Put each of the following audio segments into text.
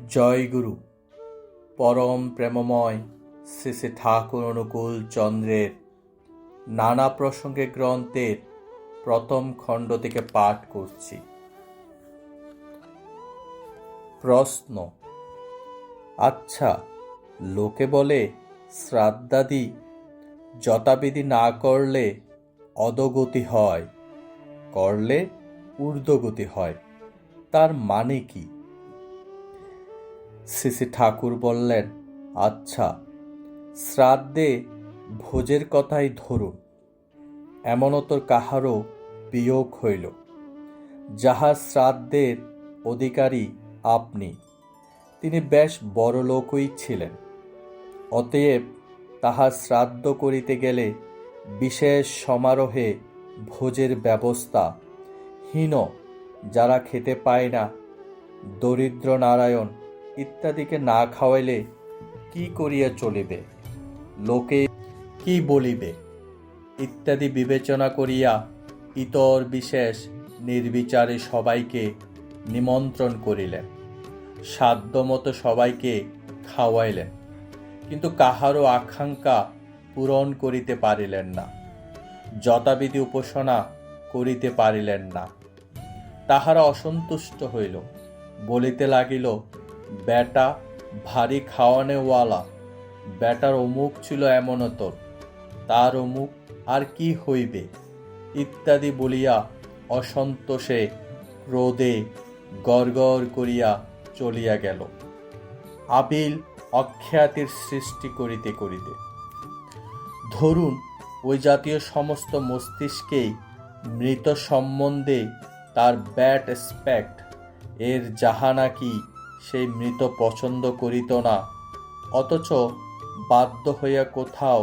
জয়গুরু পরম প্রেমময় শ্রী শ্রী ঠাকুর অনুকূল চন্দ্রের নানা প্রসঙ্গে গ্রন্থের প্রথম খণ্ড থেকে পাঠ করছি। প্রশ্ন: আচ্ছা, লোকে বলে শ্রাদ্ধাদি যথাবিধি না করলে অধোগতি হয়, করলে ঊর্ধ্বগতি হয়, তার মানে কি? শ্রী শ্রী ঠাকুর বললেন, আচ্ছা, শ্রাদ্ধে ভোজের কথাই ধরুন। এমনতর কাহারও বিয়োগ হইল, যাহার শ্রাদ্ধের অধিকারী আপনি, তিনি বেশ বড়লোকই ছিলেন। অতএব তাহার শ্রাদ্ধ করিতে গেলে বিশেষ সমারোহে ভোজের ব্যবস্থা, হীন যারা খেতে পায় না, দরিদ্র নারায়ণ ইত্যাদিকে না খাওয়াইলে কি করিয়া চলিবে, লোকে কি বলিবে ইত্যাদি বিবেচনা করিয়া ইতর বিশেষ নির্বিচারে সবাইকে নিমন্ত্রণ করিলেন, সাধ্যমতো সবাইকে খাওয়াইলেন, কিন্তু কাহারও আকাঙ্ক্ষা পূরণ করিতে পারিলেন না, যথাবিধি উপাসনা করিতে পারিলেন না। তাহারা অসন্তুষ্ট হইল, বলিতে লাগিল, বেটা ভারী খাওয়ানেওয়ালা, বেটার অমুক ছিল এমনতর, তার অমুক আর কি হইবে ইত্যাদি বলিয়া অসন্তোষে ক্রোধে গড়গড় করিয়া চলিয়া গেল, আবিল অখ্যাতির সৃষ্টি করিতে করিতে। ধরুন, ওই জাতীয় সমস্ত মস্তিষ্কেই মৃত সম্বন্ধে তার ব্যাড অ্যাসপেক্ট এর যাহা নাকি সেই মৃত পছন্দ করিত না, অথচ বাধ্য হইয়া কোথাও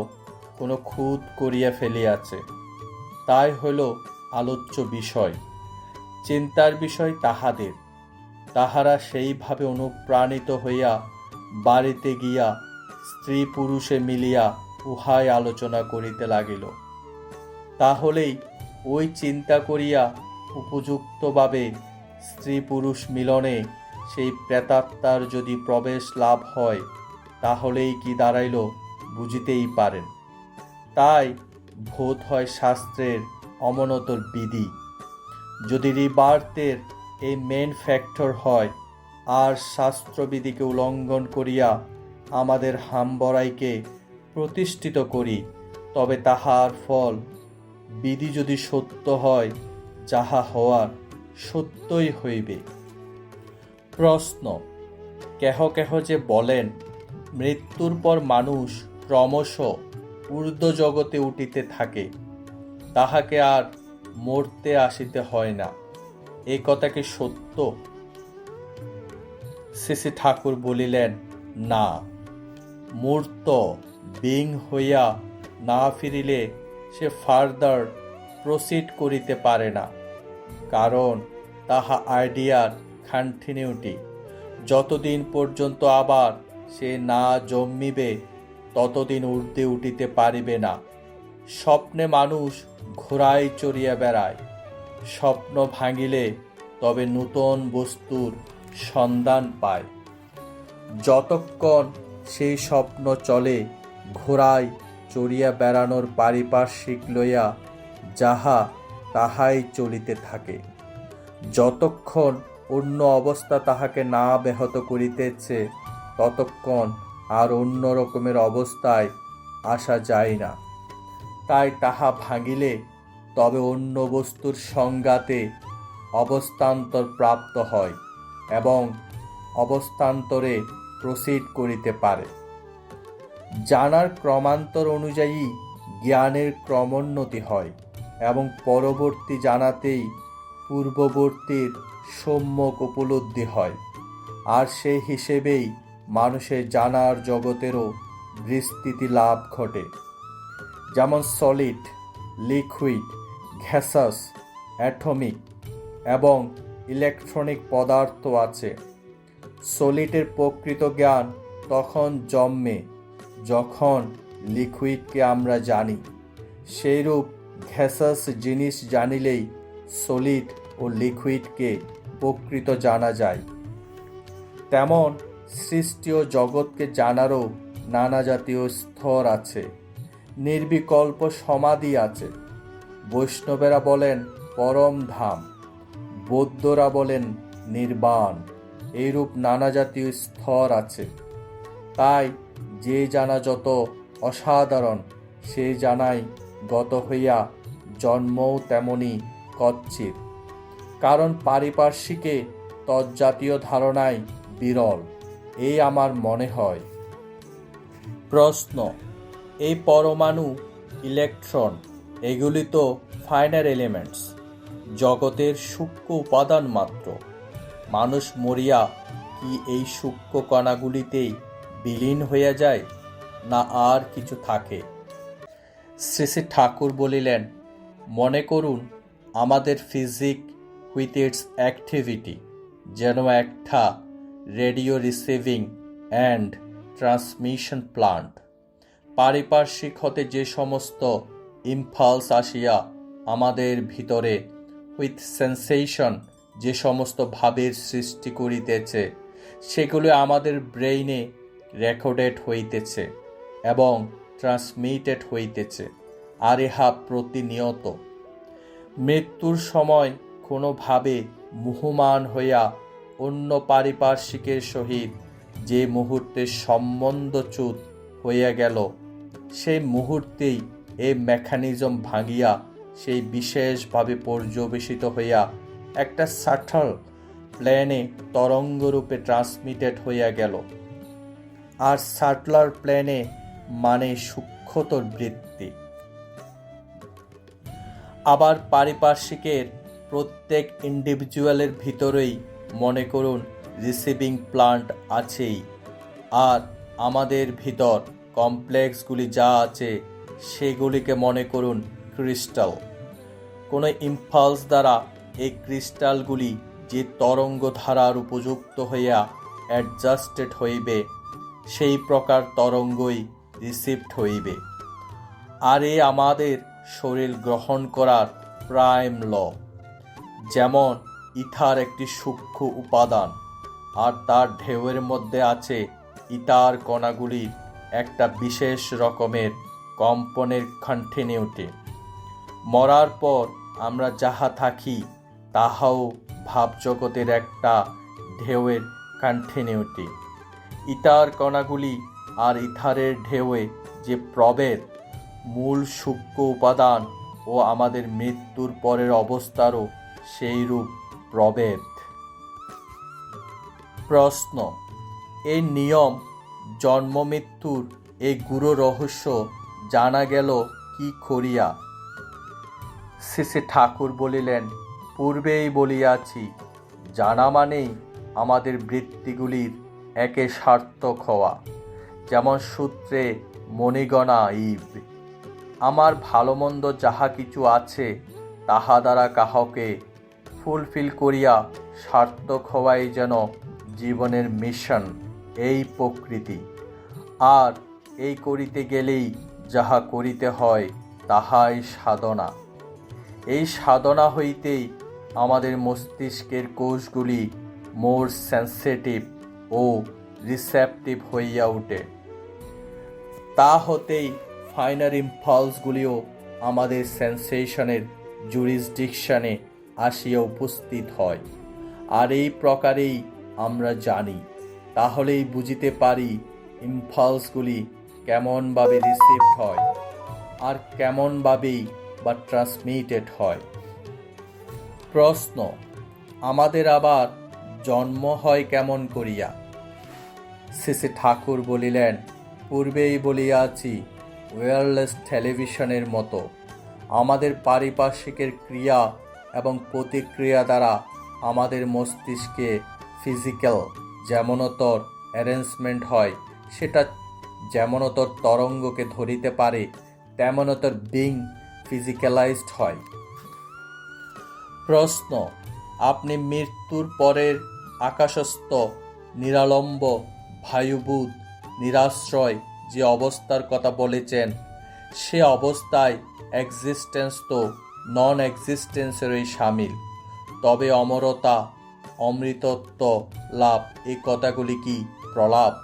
কোনো খুঁত করিয়া ফেলিয়াছে, তাই হইল আলোচ্য বিষয়, চিন্তার বিষয় তাহাদের। তাহারা সেইভাবে অনুপ্রাণিত হইয়া বাড়িতে গিয়া স্ত্রী পুরুষে মিলিয়া উহাই আলোচনা করিতে লাগিল। তাহলেই ওই চিন্তা করিয়া উপযুক্তভাবে স্ত্রী পুরুষ মিলনে সেই প্রেতাত্মার যদি প্রবেশ লাভ হয়, তাহলেই কি দাঁড়াইল বুঝিতেই পারেন। তাই বোধ হয় শাস্ত্রের অমনতর বিধি, যদি রিবার্থের এই মেন ফ্যাক্টর হয়, আর শাস্ত্রবিধিকে উল্লঙ্ঘন করিয়া আমাদের হামবড়াইকে প্রতিষ্ঠিত করি, তবে তাহার ফল বিধি যদি সত্য হয়, যাহা হওয়ার সত্যই হইবে। প্রশ্ন: কেহ কেহ যে বলেন, মৃত্যুর পর মানুষ ক্রমশ ঊর্ধ্ব জগতে উঠিতে থাকে, তাহাকে আর মরতে আসিতে হয় না, এ কথা কি সত্য? শ্রী শ্রী ঠাকুর বলিলেন, না, মূর্ত বিং হইয়া না ফিরিলে সে ফার্দার প্রসিড করিতে পারে না, কারণ তাহা আইডিয়ার কন্টিনিউটি। যতদিন পর্যন্ত আবার সে না জন্মিবে, ততদিন ঊর্ধ্বে উঠিতে পারিবে না। স্বপ্নে মানুষ ঘোড়ায় চড়িয়া বেড়ায়, স্বপ্ন ভাঙিলে তবে নূতন বস্তুর সন্ধান পায়। যতক্ষণ সেই স্বপ্ন চলে, ঘোড়ায় চড়িয়া বেড়ানোর পারিপার্শ্বিক লইয়া যাহা তাহাই চলিতে থাকে। যতক্ষণ অন্য অবস্থা তাহাকে না ব্যাহত করিতেছে, ততক্ষণ আর অন্য রকমের অবস্থায় আসা যায় না। তাই তাহা ভাঙিলে তবে অন্য বস্তুর সংঘাতে অবস্থান্তর প্রাপ্ত হয় এবং অবস্থান্তরে প্রসিড করিতে পারে। জানার ক্রমান্তর অনুযায়ী জ্ঞানের ক্রমোন্নতি হয় এবং পরবর্তী জানাতেই পূর্ববর্তীর সম্যক উপলব্ধি হয়, আর সেই হিসেবেই মানুষের জানার জগতেরও বিস্তৃতি লাভ ঘটে। যেমন সলিড, লিকুইড, গ্যাসাস, অ্যাটমিক এবং ইলেকট্রনিক পদার্থ আছে। সলিডের প্রকৃত জ্ঞান তখন জন্মে যখন লিকুইডকে আমরা জানি, সেইরূপ গ্যাসাস জিনিস জানিলেই সলিড ও লিকুইডকে প্রকৃত জানা যায়। তেমন সৃষ্টি ও জগৎকে জানারও নানা জাতীয় স্তর আছে। নির্বিকল্প সমাধি আছে। বৈষ্ণবেরা বলেন পরম ধাম, বৌদ্ধরা বলেন নির্বাণ। এইরূপ নানা জাতীয় স্তর আছে। তাই যে জানা যত অসাধারণ, সে জানাই গত হইয়া জন্মও তেমনি কচ্ছিৎ। কারণ পারিপার্শ্বিকে তজ্জাতীয় ধারণায় বিরল, এই আমার মনে হয়। প্রশ্ন: এই পরমাণু, ইলেকট্রন, এগুলি তো ফাইনার এলিমেন্টস, জগতের সূক্ষ্ম উপাদান মাত্র। মানুষ মরিয়া কি এই সূক্ষ্ম কণাগুলিতেই বিলীন হইয়া যায়, না আর কিছু থাকে? শ্রী শ্রী ঠাকুর বলিলেন, মনে করুন আমাদের ফিজিক উইথ ইটস অ্যাক্টিভিটি যেন একটা radio receiving and transmission plant. পারিপার্শ্বিক হতে যে সমস্ত ইম্পালস আসিয়া আমাদের ভিতরে উইথ সেন্সেশন যে সমস্ত ভাবের সৃষ্টি করিতেছে, সেগুলো আমাদের ব্রেইনে রেকর্ডেড হইতেছে এবং ট্রান্সমিটেড হইতেছে, আর ইহা প্রতিনিয়ত। মৃত্যুর সময় কোনোভাবে মুহ্যমান হইয়া অন্য পারিপার্শ্বিকের সহিত যে মুহূর্তে সম্বন্ধচ্যুত হইয়া গেল, সেই মুহূর্তেই এই মেকানিজম ভাঙিয়া সেই বিশেষভাবে পর্যবেসিত হইয়া একটা সাটল প্লেনে তরঙ্গরূপে ট্রান্সমিটেড হইয়া গেল। আর সাটলার প্লেনে মানে সূক্ষ্মতর বৃত্তি। আবার পারিপার্শ্বিকের প্রত্যেক ইন্ডিভিজুয়ালের ভিতরেই মনে করুন রিসিভিং প্লান্ট আছেই। আর আমাদের ভিতর কমপ্লেক্সগুলি যা আছে সেগুলিকে মনে করুন ক্রিস্টাল। কোনো ইম্পালস দ্বারা এই ক্রিস্টালগুলি যে তরঙ্গ ধারার উপযুক্ত হইয়া অ্যাডজাস্টেড হইবে, সেই প্রকার তরঙ্গই রিসিভড হইবে। আর এ আমাদের শরীর গ্রহণ করার প্রাইম ল। যেমন ইথার একটি সূক্ষ্ম উপাদান, আর তার ঢেউয়ের মধ্যে আছে ইথার কণাগুলির একটা বিশেষ রকমের কম্পনের কন্টিনিউটি। মরার পর আমরা যাহা থাকি তাহাও ভাবজগতের একটা ঢেউয়ের কন্টিনিউটি। ইথার কণাগুলি আর ইথারের ঢেউয়ে যে প্রভেদ, মূল সূক্ষ্ম উপাদান ও আমাদের মৃত্যুর পরের অবস্থারও সেই রূপ প্রভেদ। প্রশ্ন: এই নিয়ম জন্ম মৃত্যুর এই গুরু রহস্য জানা গেল কি করিয়া? শ্রী শ্রী ঠাকুর বলিলেন, পূর্বেই বলিয়াছি, জানা মানেই আমাদের বৃত্তিগুলির একে সার্থক হওয়া। যেমন সূত্রে মণিগণা ইব, আমার ভালো মন্দ যাহা কিছু আছে তাহা দ্বারা কাহকে ফুলফিল করিয়া সার্থক হওয়াই যেন জীবনের মিশন, এই প্রকৃতি। আর এই করিতে গেলেই যাহা করিতে হয় তাহাই সাধনা। এই সাধনা হইতেই আমাদের মস্তিষ্কের কোষগুলি মোর সেন্সিটিভ ও রিসেপটিভ হইয়া ওঠে। তা হতেই ফাইনার ইম্পালসগুলিও আমাদের সেন্সেশনের জুরিসডিকশনে আসিয়া উপস্থিত হয়। আর এই প্রকারেই আমরা জানি, তাহলেই বুঝিতে পারি ইম্পালসগুলি কেমনভাবে রিসিভড হয় আর কেমনভাবেই বা ট্রান্সমিটেড হয়। প্রশ্ন: আমাদের আবার জন্ম হয় কেমন করিয়া? শ্রী শ্রী ঠাকুর বলিলেন, পূর্বেই বলিয়াছি, ওয়্যারলেস টেলিভিশনের মতো আমাদের পারিপার্শ্বিকের ক্রিয়া এবং প্রতিক্রিয়া দ্বারা আমাদের মস্তিষ্কে ফিজিক্যাল যেমনতর অ্যারেঞ্জমেন্ট হয়, সেটা যেমনতর তরঙ্গকে ধরিতে পারে, তেমনতর বিং ফিজিক্যালাইজড হয়। প্রশ্ন: আপনি মৃত্যুর পরের আকাশস্থ নিরালম্ব বায়ুভূত নিরাশ্রয় যে অবস্থার কথা বলেছেন, সে অবস্থায় এক্সিস্টেন্স তো নন এক্সিস্টেন্সেরই সামিল। তবে অমরতা, অমৃতত্ব লাভ, এই কথাগুলি কি প্রলাপ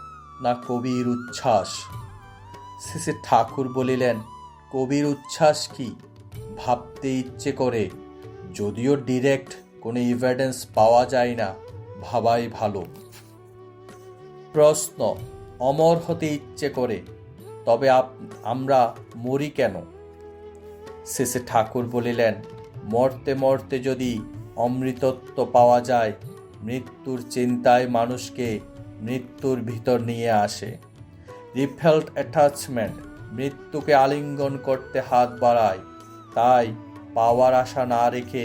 না কবির উচ্ছ্বাস? শ্রী ঠাকুর বলিলেন, কবির উচ্ছ্বাস কি? ভাবতে ইচ্ছে করে, যদিও ডিরেক্ট কোনো এভিডেন্স পাওয়া যায় না, ভাবাই ভালো। প্রশ্ন, অমর হতে ইচ্ছে করে, তবে আমরা মরি কেন? শ্রী ঠাকুর বলিলেন, মরতে মরতে যদি অমৃতত্ব পাওয়া যায়, মৃত্যুর চিন্তায় মানুষকে মৃত্যুর ভিতর নিয়ে আসে। রিপেলড অ্যাটাচমেন্ট মৃত্যুকে আলিঙ্গন করতে হাত বাড়ায়, তাই পাওয়ার আশা না রেখে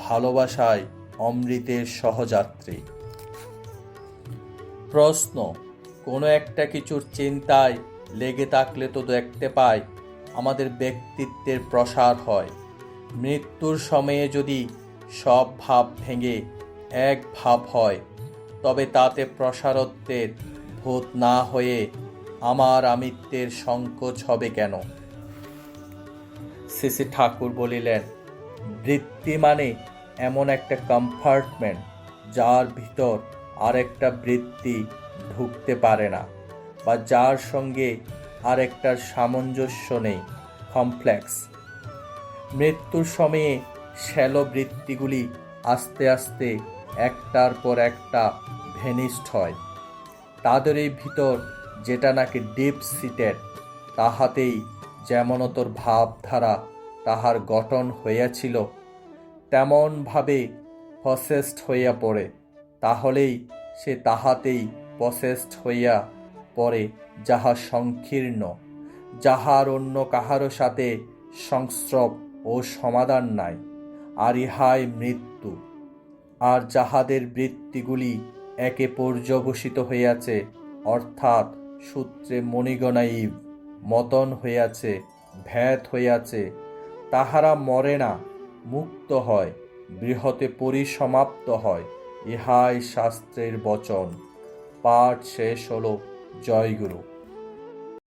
ভালোবাসায় অমৃতের সহযাত্রী। প্রশ্ন, কোনো একটা কিছুর চিন্তায় লেগে থাকলে তো দেখতে পাই আমাদের ব্যক্তিত্বের প্রসার হয়। মৃত্যুর সময়ে যদি সব ভাব ভেঙে এক ভাব হয়, তবে তাতে প্রসারত্বের ভূত না হয়ে আমার আমিত্বের সংকোচ হবে কেন? শ্রী ঠাকুর বলিলেন, বৃত্তি মানে এমন একটা কম্পার্টমেন্ট যার ভিতর আরেকটা বৃত্তি ঢুকতে পারে না, বা যার সঙ্গে আরেকটার সামঞ্জস্য নেই, কমপ্লেক্স। মৃত্যুর সময়ে শ্যালো বৃত্তিগুলি আস্তে আস্তে একটার পর একটা ভেনিস্ট হয়। তাদের এই ভিতর যেটা নাকি ডিপ সিটেড, তাহাতেই যেমনতর ভাবধারা তাহার গঠন হইয়াছিল, তেমনভাবে পসেসড হইয়া পড়ে, তাহলেই সে তাহাতেই পসেসড হইয়া পড়ে, যাহা সংকীর্ণ, যাহার অন্য কাহারও সাথে সংস্রব ও সমাধান নাই, আর ইহাই মৃত্যু। আর যাহাদের বৃত্তিগুলি একে পর্যবসিত হইয়াছে, অর্থাৎ সূত্রে মণিগণাইব মতন হইয়াছে, ভেদ হইয়াছে, তাহারা মরে না, মুক্ত হয়, বৃহতে পরিসমাপ্ত হয়। ইহাই শাস্ত্রের বচন। পাঠ শেষ হল। জয় গুরু।